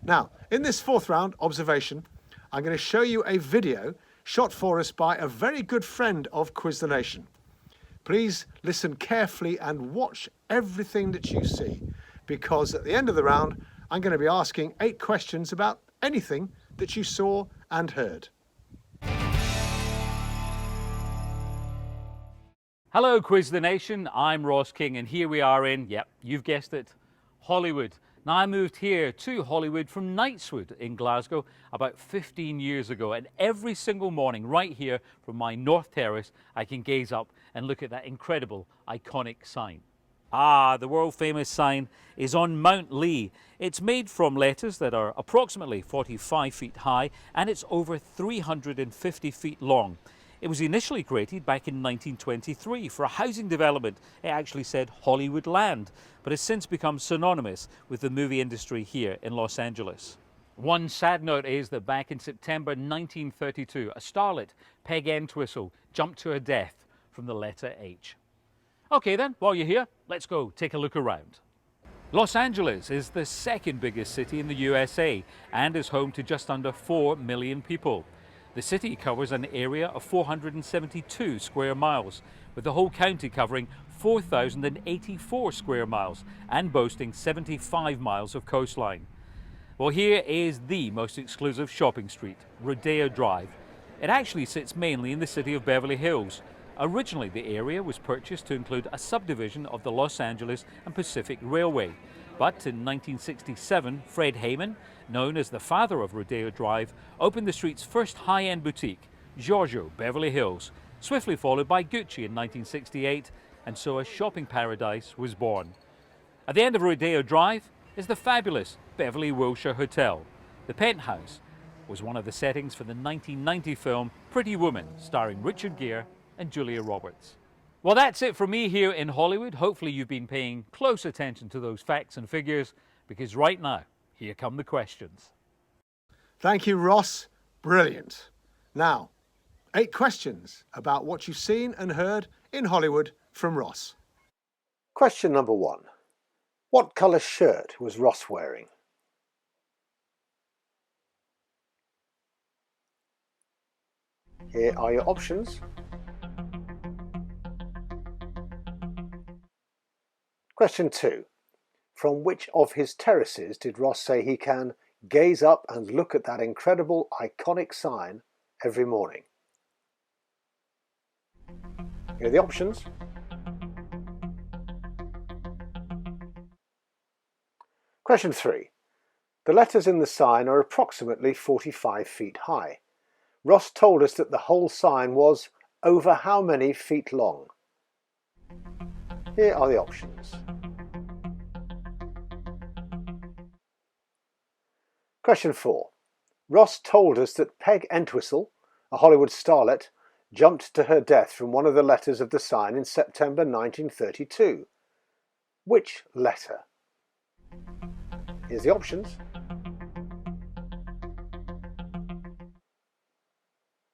Now, in this fourth round, observation, I'm going to show you a video shot for us by a very good friend of Quiz the Nation. Please listen carefully and watch everything that you see, because at the end of the round, I'm going to be asking 8 questions about anything that you saw and heard. Hello Quiz the Nation, I'm Ross King and here we are in, yep, you've guessed it, Hollywood. Now I moved here to Hollywood from Knightswood in Glasgow about 15 years ago, and every single morning right here from my north terrace I can gaze up and look at that incredible iconic sign. The world famous sign is on Mount Lee. It's made from letters that are approximately 45 feet high and it's over 350 feet long. It was initially created back in 1923 for a housing development. It actually said Hollywood Land, but has since become synonymous with the movie industry here in Los Angeles. One sad note is that back in September 1932, a starlet, Peg Entwistle, jumped to her death from the letter H. Okay then, while you're here, let's go take a look around. Los Angeles is the second biggest city in the USA and is home to just under 4 million people. The city covers an area of 472 square miles, with the whole county covering 4,084 square miles and boasting 75 miles of coastline. Well, here is the most exclusive shopping street, Rodeo Drive. It actually sits mainly in the city of Beverly Hills. Originally, the area was purchased to include a subdivision of the Los Angeles and Pacific Railway. But in 1967, Fred Heyman, known as the father of Rodeo Drive, opened the street's first high-end boutique, Giorgio Beverly Hills, swiftly followed by Gucci in 1968, and so a shopping paradise was born. At the end of Rodeo Drive is the fabulous Beverly Wilshire Hotel. The penthouse was one of the settings for the 1990 film Pretty Woman, starring Richard Gere and Julia Roberts. Well, that's it from me here in Hollywood. Hopefully you've been paying close attention to those facts and figures, because right now, here come the questions. Thank you, Ross. Brilliant. Now, 8 questions about what you've seen and heard in Hollywood from Ross. Question number 1. What colour shirt was Ross wearing? Here are your options. Question 2. From which of his terraces did Ross say he can gaze up and look at that incredible iconic sign every morning? Here are the options. Question 3. The letters in the sign are approximately 45 feet high. Ross told us that the whole sign was over how many feet long? Here are the options. Question 4. Ross told us that Peg Entwistle, a Hollywood starlet, jumped to her death from one of the letters of the sign in September 1932. Which letter? Here's the options.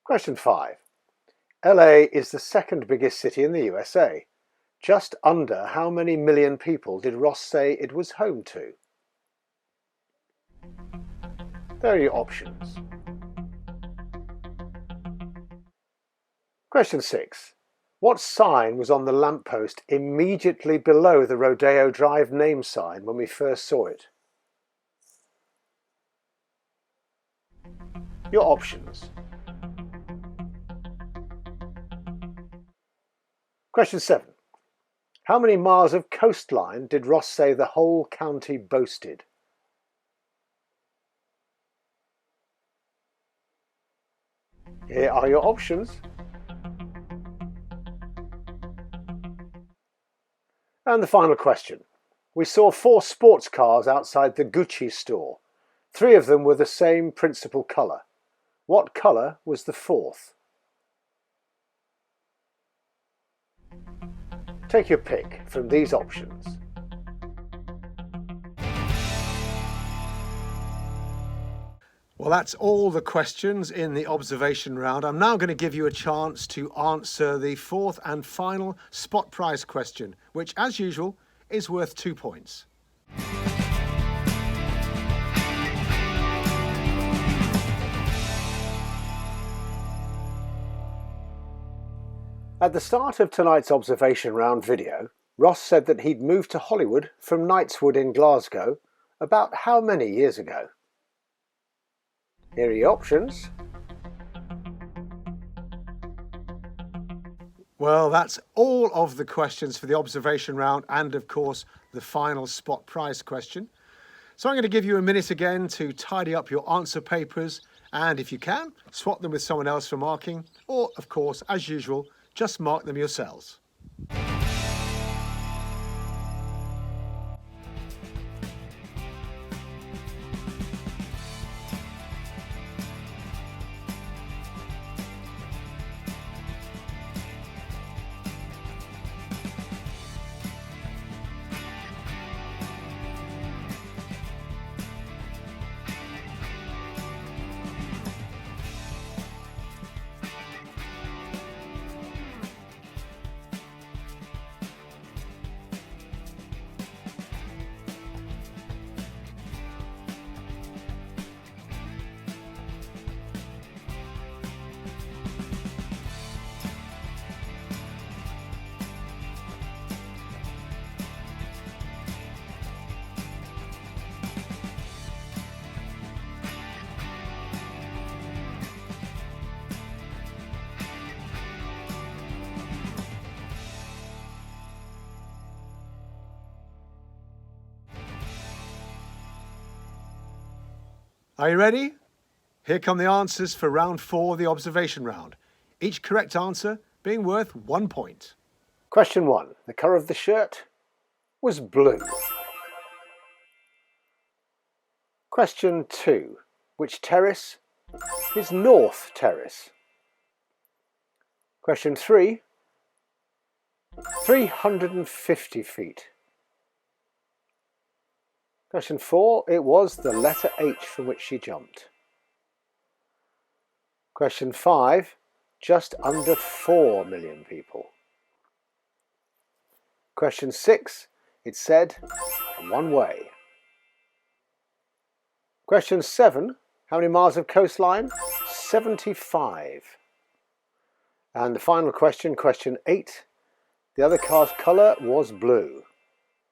Question 5. LA is the second biggest city in the USA. Just under how many million people did Ross say it was home to? There are your options. Question 6. What sign was on the lamppost immediately below the Rodeo Drive name sign when we first saw it? Your options. Question 7. How many miles of coastline did Ross say the whole county boasted? Here are your options. And the final question. We saw 4 sports cars outside the Gucci store. 3 of them were the same principal colour. What colour was the 4th? Take your pick from these options. Well, that's all the questions in the observation round. I'm now going to give you a chance to answer the 4th and final spot prize question, which, as usual, is worth 2 points. At the start of tonight's observation round video, Ross said that he'd moved to Hollywood from Knightswood in Glasgow about how many years ago? Here are your options. Well, that's all of the questions for the observation round and, of course, the final spot prize question. So I'm going to give you a minute again to tidy up your answer papers, and if you can, swap them with someone else for marking, or, of course, as usual, just mark them yourselves. Are you ready? Here come the answers for round 4 of the observation round. Each correct answer being worth 1 point. Question 1. The colour of the shirt was blue. Question 2. Which terrace is North Terrace? Question 3. 350 feet. Question 4. It was the letter H from which she jumped. Question 5. Just under 4 million people. Question 6. It said one way. Question 7. How many miles of coastline? 75. And the final question, question 8. The other car's colour was blue.